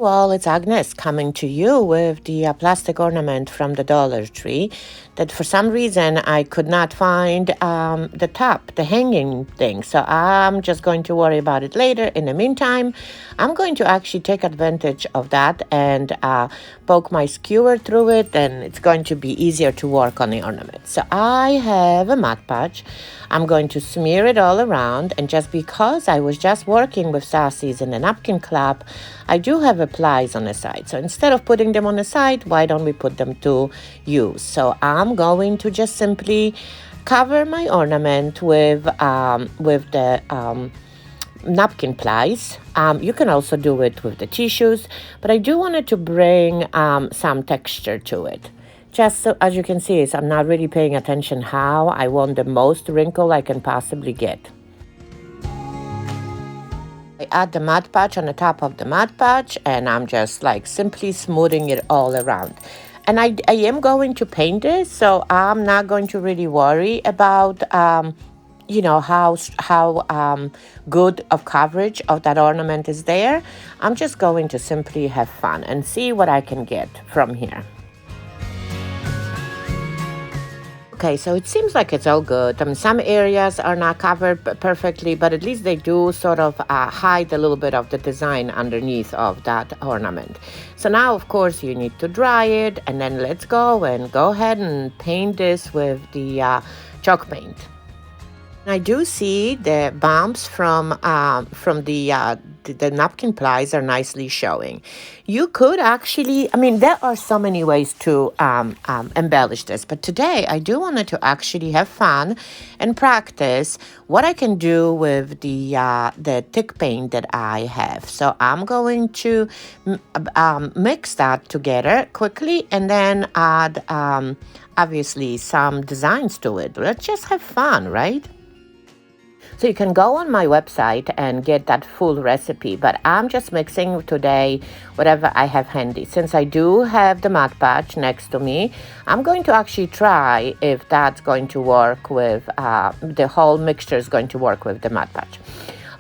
Well, it's Agnes coming to you with the plastic ornament from the Dollar Tree that for some reason I could not find the top, the hanging thing. So I'm just going to worry about it later. In the meantime, I'm going to actually take advantage of that and poke my skewer through it, and it's going to be easier to work on the ornament. So I have a Mod Podge. I'm going to smear it all around, and just because I was just working with sassies in the napkin club, I do have plies on the side. So instead of putting them on the side, why don't we put them to use? So I'm going to just simply cover my ornament with the napkin plies. You can also do it with the tissues, but I do want it to bring some texture to it. Just so, as you can see, I'm not really paying attention how. I want the most wrinkle I can possibly get. I add the Mod Podge on the top of the Mod Podge, and I'm just like simply smoothing it all around. And I am going to paint this, so I'm not going to really worry about how good of coverage of that ornament is there. I'm just going to simply have fun and see what I can get from here. Okay, so it seems like it's all good. I mean, some areas are not covered perfectly, but at least they do sort of hide a little bit of the design underneath of that ornament. So now, of course, you need to dry it, and then let's go ahead and paint this with the chalk paint. I do see the bumps from the napkin plies are nicely showing. You could actually, I mean, there are so many ways to embellish this, but today I do want to actually have fun and practice what I can do with the thick paint that I have. So I'm going to mix that together quickly and then add obviously some designs to it. Let's just have fun, right? So you can go on my website and get that full recipe, but I'm just mixing today whatever I have handy. Since I do have the Mod Podge next to me, I'm going to actually try if that's going to work with, the whole mixture is going to work with the Mod Podge.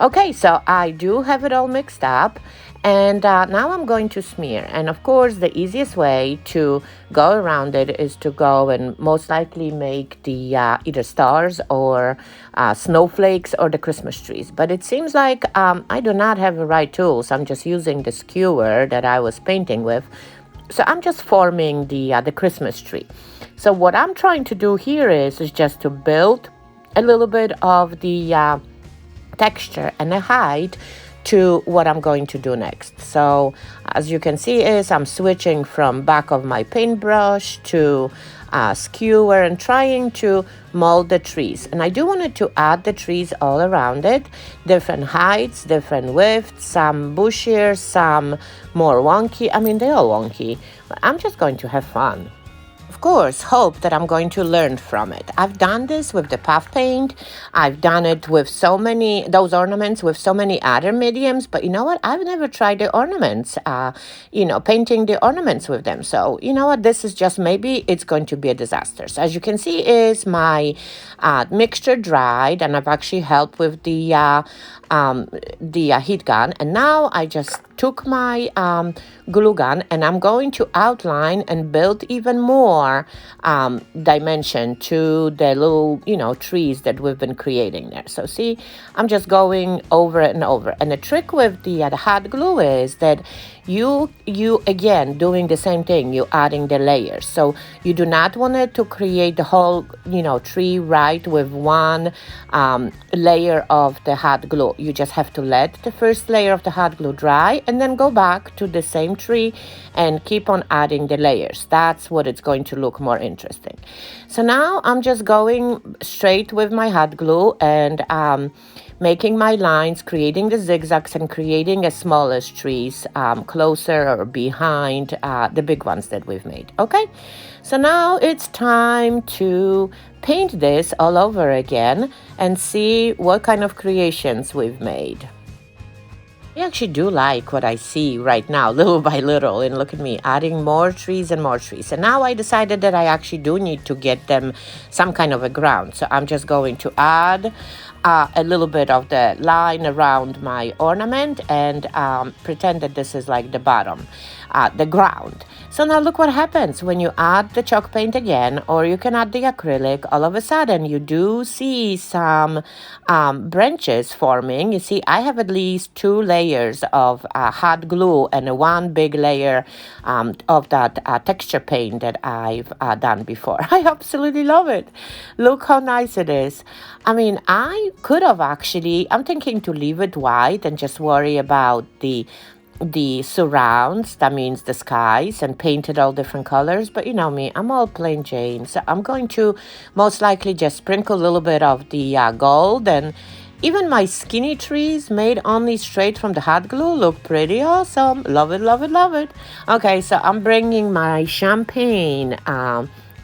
Okay, so I do have it all mixed up, and now I'm going to smear. And of course, the easiest way to go around it is to go and most likely make the either stars or snowflakes or the Christmas trees. But it seems like I do not have the right tools. I'm just using the skewer that I was painting with. So I'm just forming the Christmas tree. So what I'm trying to do here is just to build a little bit of the texture and the height to what I'm going to do next. So as you can see I'm switching from back of my paintbrush to skewer and trying to mold the trees. And I do want it to add the trees all around it, different heights, different widths, some bushier, some more wonky. I mean, they're all wonky, but I'm just going to have fun. Of course, hope that I'm going to learn from it. I've done this with the puff paint. I've done it with those ornaments with so many other mediums, but you know what? I've never tried the ornaments, painting the ornaments with them. So, you know what? This is just, maybe it's going to be a disaster. So as you can see my mixture dried, and I've actually helped with the heat gun. And now I just took my glue gun and I'm going to outline and build even more dimension to the little, trees that we've been creating there. So see, I'm just going over and over. And the trick with the hot glue is that you again doing the same thing, you adding the layers. So you do not want it to create the whole tree right with one layer of the hot glue. You just have to let the first layer of the hot glue dry and then go back to the same tree and keep on adding the layers. That's what it's going to look more interesting. So now I'm just going straight with my hot glue and making my lines, creating the zigzags and creating the smallest trees closer or behind the big ones that we've made. Okay, so now it's time to paint this all over again and see what kind of creations we've made. I actually do like what I see right now, little by little, and look at me adding more trees and more trees. And now I decided that I actually do need to get them some kind of a ground. So I'm just going to add a little bit of the line around my ornament and pretend that this is like the bottom, the ground. So now look what happens when you add the chalk paint again, or you can add the acrylic. All of a sudden, you do see some branches forming. You see, I have at least 2 layers of hot glue and one big layer of that texture paint that I've done before. I absolutely love it. Look how nice it is. I mean, I could have actually, I'm thinking to leave it white and just worry about the surrounds, that means the skies, and paint it all different colors. But you know me, I'm all plain Jane. So I'm going to most likely just sprinkle a little bit of the gold. And even my skinny trees made only straight from the hot glue look pretty awesome. Love it, love it, love it. Okay, so I'm bringing my champagne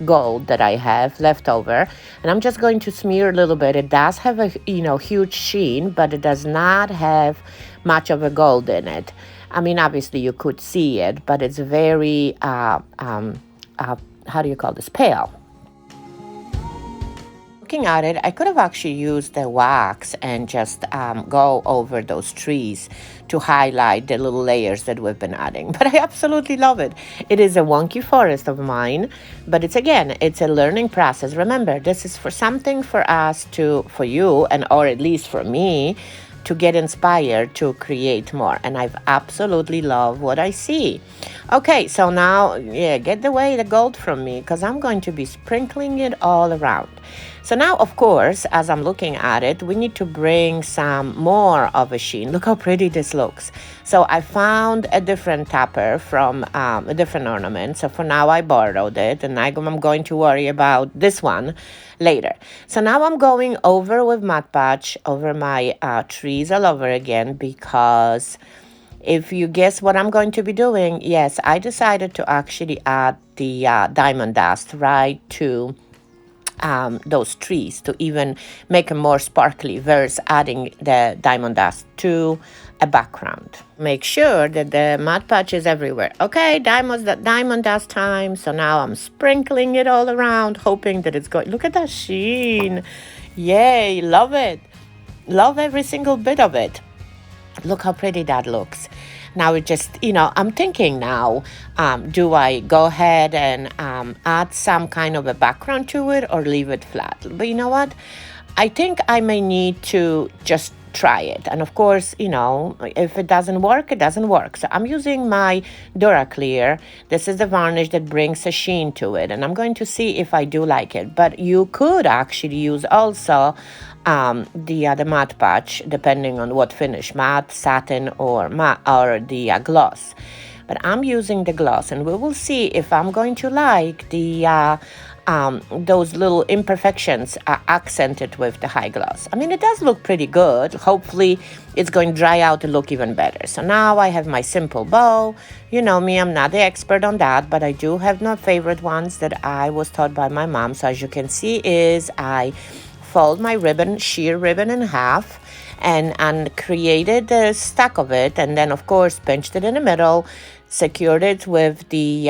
gold that I have left over, and I'm just going to smear a little bit. It does have a huge sheen, but it does not have much of a gold in it. I mean, obviously you could see it, but it's very how do you call this, pale. Looking at it, I could have actually used the wax and just go over those trees to highlight the little layers that we've been adding. But I absolutely love it. It is a wonky forest of mine, but it's a learning process. Remember, this is for something for us for you, and or at least for me, to get inspired to create more. And I've absolutely loved what I see. Okay, so now, get away the gold from me, because I'm going to be sprinkling it all around. So now, of course, as I'm looking at it, we need to bring some more of a sheen. Look how pretty this looks. So I found a different topper from a different ornament. So for now, I borrowed it, and I'm going to worry about this one later. So now I'm going over with Mod Podge over my trees all over again, because if you guess what I'm going to be doing, yes, I decided to actually add the diamond dust right to those trees to even make them more sparkly versus adding the diamond dust to a background. Make sure that the Mod Podge is everywhere. Okay, diamond dust time. So now I'm sprinkling it all around, hoping that it's going. Look at that sheen. Yay, love it. Love every single bit of it. Look how pretty that looks. Now it just, I'm thinking now, do I go ahead and add some kind of a background to it or leave it flat? But you know what? I think I may need to just try it. And of course, if it doesn't work, it doesn't work. So I'm using my Duraclear. This is the varnish that brings a sheen to it. And I'm going to see if I do like it. But you could actually use also the Mod Podge, depending on what finish, matte, satin, or the gloss. But I'm using the gloss, and we will see if I'm going to like the those little imperfections are accented with the high gloss. I mean, it does look pretty good. Hopefully, it's going to dry out and look even better. So now I have my simple bow. You know me, I'm not the expert on that, but I do have my favorite ones that I was taught by my mom. So as you can see is I fold my sheer ribbon in half and created a stack of it, and then of course pinched it in the middle, secured it with the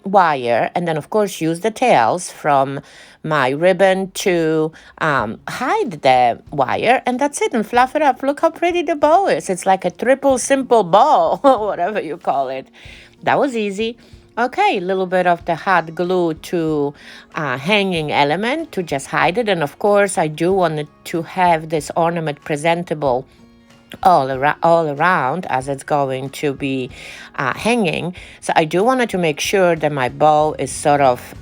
wire, and then of course used the tails from my ribbon to hide the wire, and that's it, and fluff it up. Look how pretty the bow is. It's like a triple simple bow, whatever you call it. That was easy. Okay, a little bit of the hot glue to hanging element to just hide it. And of course, I do want it to have this ornament presentable all around as it's going to be hanging. So I do want to make sure that my bow is sort of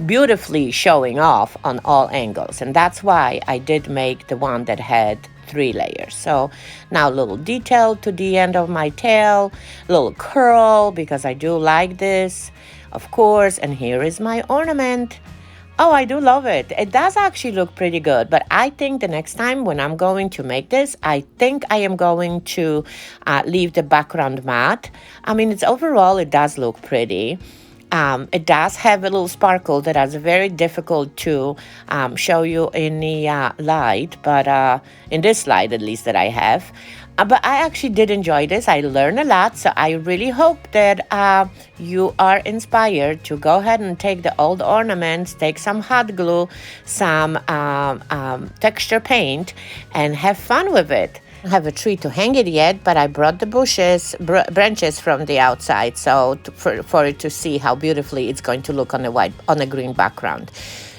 beautifully showing off on all angles. And that's why I did make the one that had 3 layers. So now a little detail to the end of my tail, a little curl because I do like this, of course. And here is my ornament. Oh, I do love it. It does actually look pretty good, but I think the next time when I'm going to make this, I think I am going to leave the background matte. I mean, overall, it does look pretty. It does have a little sparkle that is very difficult to show you in the light, but in this light at least that I have. But I actually did enjoy this. I learned a lot, so I really hope that you are inspired to go ahead and take the old ornaments, take some hot glue, some texture paint, and have fun with it. I don't have a tree to hang it yet, but I brought the branches from the outside, so for it to see how beautifully it's going to look on a green background.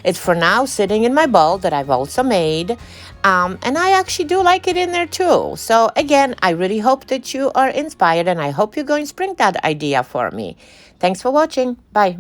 It's for now sitting in my bowl that I've also made, and I actually do like it in there too. So again, I really hope that you are inspired, and I hope you're going to spring that idea for me. Thanks for watching. Bye.